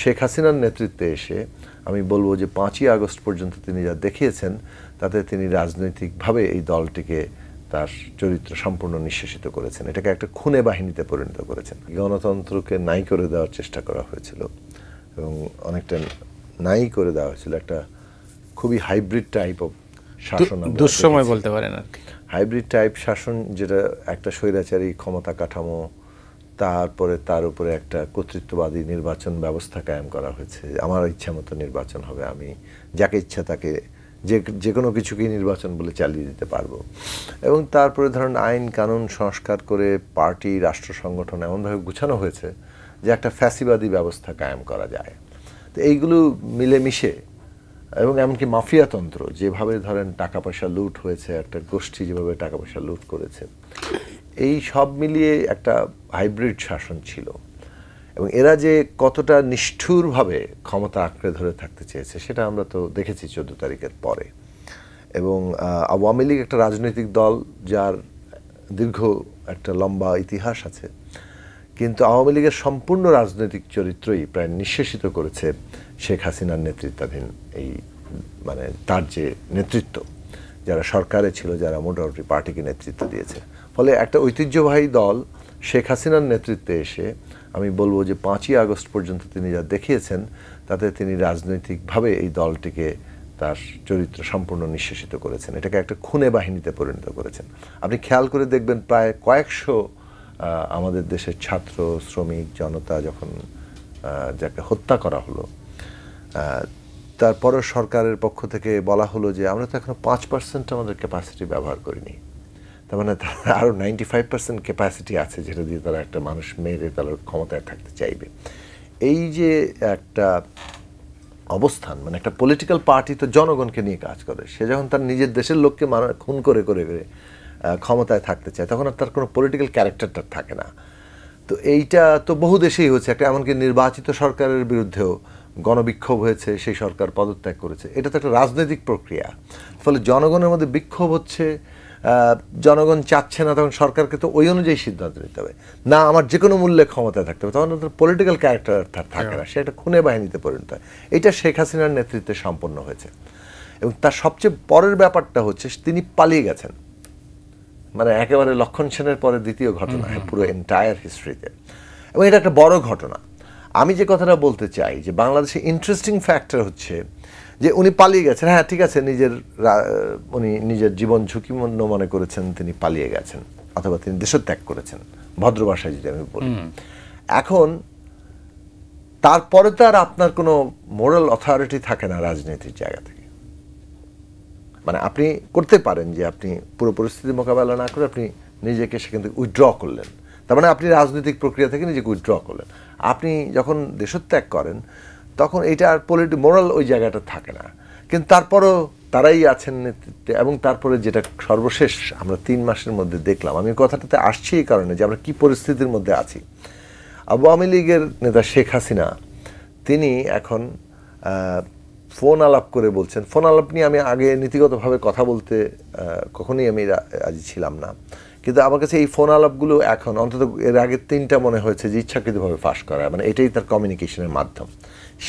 শেখ হাসিনার নেতৃত্বে এসে আমি বলবো যে 5ই আগস্ট পর্যন্ত তিনি যা দেখিয়েছেন তাতে তিনি রাজনৈতিকভাবে এই দলটিকে তার চরিত্র সম্পূর্ণ নিঃশেষিত করেছেন। এটাকে একটা খুনে বাহিনীতে পরিণত করেছেন। গণতন্ত্রকে নাই করে দেওয়ার চেষ্টা করা হয়েছিল এবং অনেকটা নাই করে দেওয়া হয়েছিল। একটা খুবই হাইব্রিড টাইপ অফ শাসন, দুঃসময় বলতে পারেন আর কি। হাইব্রিড টাইপ শাসন, যেটা একটা স্বৈরাচারী ক্ষমতা কাঠামো, তারপরে তার উপরে একটা কর্তৃত্ববাদী নির্বাচন ব্যবস্থা কায়েম করা হয়েছে। আমার ইচ্ছা মতো নির্বাচন হবে, আমি যাকে ইচ্ছা তাকে যে কোনো কিছুকেই নির্বাচন বলে চালিয়ে দিতে পারবো। এবং তারপরে ধরেন আইন কানুন সংস্কার করে পার্টি রাষ্ট্র সংগঠন এমনভাবে গুছানো হয়েছে যে একটা ফ্যাসিবাদী ব্যবস্থা কায়েম করা যায়। তো এইগুলো মিলেমিশে এবং এমনকি মাফিয়াতন্ত্র যেভাবে ধরেন টাকা পয়সা লুট হয়েছে, একটা গোষ্ঠী যেভাবে টাকা পয়সা লুট করেছে, এই সব মিলিয়ে একটা হাইব্রিড শাসন ছিল। এবং এরা যে কতটা নিষ্ঠুরভাবে ক্ষমতা আঁকড়ে ধরে থাকতে চেয়েছে সেটা আমরা তো দেখেছি 14 তারিখের পরে। এবং আওয়ামী লীগ একটা রাজনৈতিক দল যার দীর্ঘ একটা লম্বা ইতিহাস আছে, কিন্তু আওয়ামী লীগের সম্পূর্ণ রাজনৈতিক চরিত্রই প্রায় নিঃশেষিত করেছে শেখ হাসিনার নেতৃত্বাধীন এই মানে তার যে নেতৃত্ব, যারা সরকারে ছিল, যারা মোটামুটি পার্টিকে নেতৃত্ব দিয়েছে। ফলে একটা ঐতিহ্যবাহী দল শেখ হাসিনার নেতৃত্বে এসে আমি বলবো যে 5ই আগস্ট পর্যন্ত তিনি যা দেখিয়েছেন তাতে তিনি রাজনৈতিকভাবে এই দলটিকে তার চরিত্র সম্পূর্ণ নিঃশেষিত করেছেন। এটাকে একটা খুনে বাহিনীতে পরিণত করেছেন। আপনি খেয়াল করে দেখবেন প্রায় কয়েকশো আমাদের দেশের ছাত্র শ্রমিক জনতা যখন যাকে হত্যা করা হলো, তারপরও সরকারের পক্ষ থেকে বলা হলো যে আমরা তো এখনো 5% আমাদের ক্যাপাসিটি ব্যবহার করিনি। তার মানে আরও 95% ক্যাপাসিটি আছে যেটা দিয়ে তারা একটা মানুষ মেরে তারা ক্ষমতায় থাকতে চাইবে। এই যে একটা অবস্থান, মানে একটা পলিটিক্যাল পার্টি তো জনগণকে নিয়ে কাজ করে, সে যখন তার নিজের দেশের লোককে খুন করে করে করে ক্ষমতায় থাকতে চায় তখন আর তার কোনো পলিটিক্যাল ক্যারেক্টারটা থাকে না। তো এইটা তো বহু দেশেই হচ্ছে, একটা এমনকি নির্বাচিত সরকারের বিরুদ্ধেও গণবিক্ষোভ হয়েছে, সেই সরকার পদত্যাগ করেছে। এটা তো একটা রাজনৈতিক প্রক্রিয়া। ফলে জনগণের মধ্যে বিক্ষোভ হচ্ছে, জনগণ চাচ্ছে না, তখন সরকারকে তো ওই অনুযায়ী সিদ্ধান্ত নিতে হবে। না আমার যে কোনো মূল্যে ক্ষমতায় থাকতে হবে, তখন তার পলিটিক্যাল ক্যারেক্টার থাকে না, সে একটা খুনে বাহিনীতে পরিণত হয়। এটা শেখ হাসিনার নেতৃত্বে সম্পন্ন হয়েছে। এবং তার সবচেয়ে পরের ব্যাপারটা হচ্ছে তিনি পালিয়ে গেছেন, মানে একেবারে লক্ষণ সেনের পরে দ্বিতীয় ঘটনা পুরো এন্টায়ার হিস্ট্রিতে। এবং এটা একটা বড় ঘটনা। আমি যে কথাটা বলতে চাই যে বাংলাদেশে ইন্টারেস্টিং ফ্যাক্টর হচ্ছে যে উনি পালিয়ে গেছেন। হ্যাঁ ঠিক আছে, উনি নিজের জীবন ঝুঁকিপূর্ণ মনে করেছেন, তিনি পালিয়ে গেছেন অথবা তিনি দেশত্যাগ করেছেন, ভদ্র ভাষায় যদি আমি বলি। এখন তারপরে তো আর আপনার কোনো মোরাল অথরিটি থাকে না রাজনীতির জায়গা থেকে। মানে আপনি করতে পারেন যে আপনি পুরো পরিস্থিতি মোকাবেলা না করে আপনি নিজেকে সেখান থেকে উইথড্র করলেন, তার মানে আপনি রাজনৈতিক প্রক্রিয়া থেকে নিজেকে উইথড্র করলেন। আপনি যখন দেশত্যাগ করেন তখন এটা আর মোরাল ওই জায়গাটা থাকে না। কিন্তু তারপরও তারাই আছেন নেতৃত্বে। এবং তারপরে যেটা সর্বশেষ আমরা 3 মাসের মধ্যে দেখলাম, আমি কথাটাতে আসছি এই কারণে যে আমরা কী পরিস্থিতির মধ্যে আছি। আওয়ামী লীগের নেতা শেখ হাসিনা তিনি এখন ফোন আলাপ করে বলছেন, ফোন আলাপ নিয়ে আমি আগে নীতিগতভাবে কথা বলতে কখনোই আমি রাজি ছিলাম না, কিন্তু আমার কাছে এই ফোন আলাপগুলো এখন অন্তত এর আগে 3টা মনে হয়েছে যে ইচ্ছাকৃতভাবে ফাঁস করা, মানে এটাই তার কমিউনিকেশনের মাধ্যম।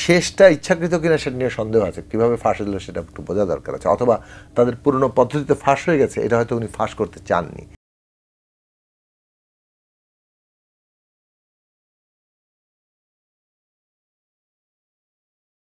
শেষটা ইচ্ছাকৃত কিনা সেটা নিয়ে সন্দেহ আছে, কীভাবে ফাঁস হলো সেটা একটু বোঝা দরকার আছে, অথবা তাদের পুরনো পদ্ধতিতে ফাঁস হয়ে গেছে, এটা হয়তো উনি ফাঁস করতে চাননি।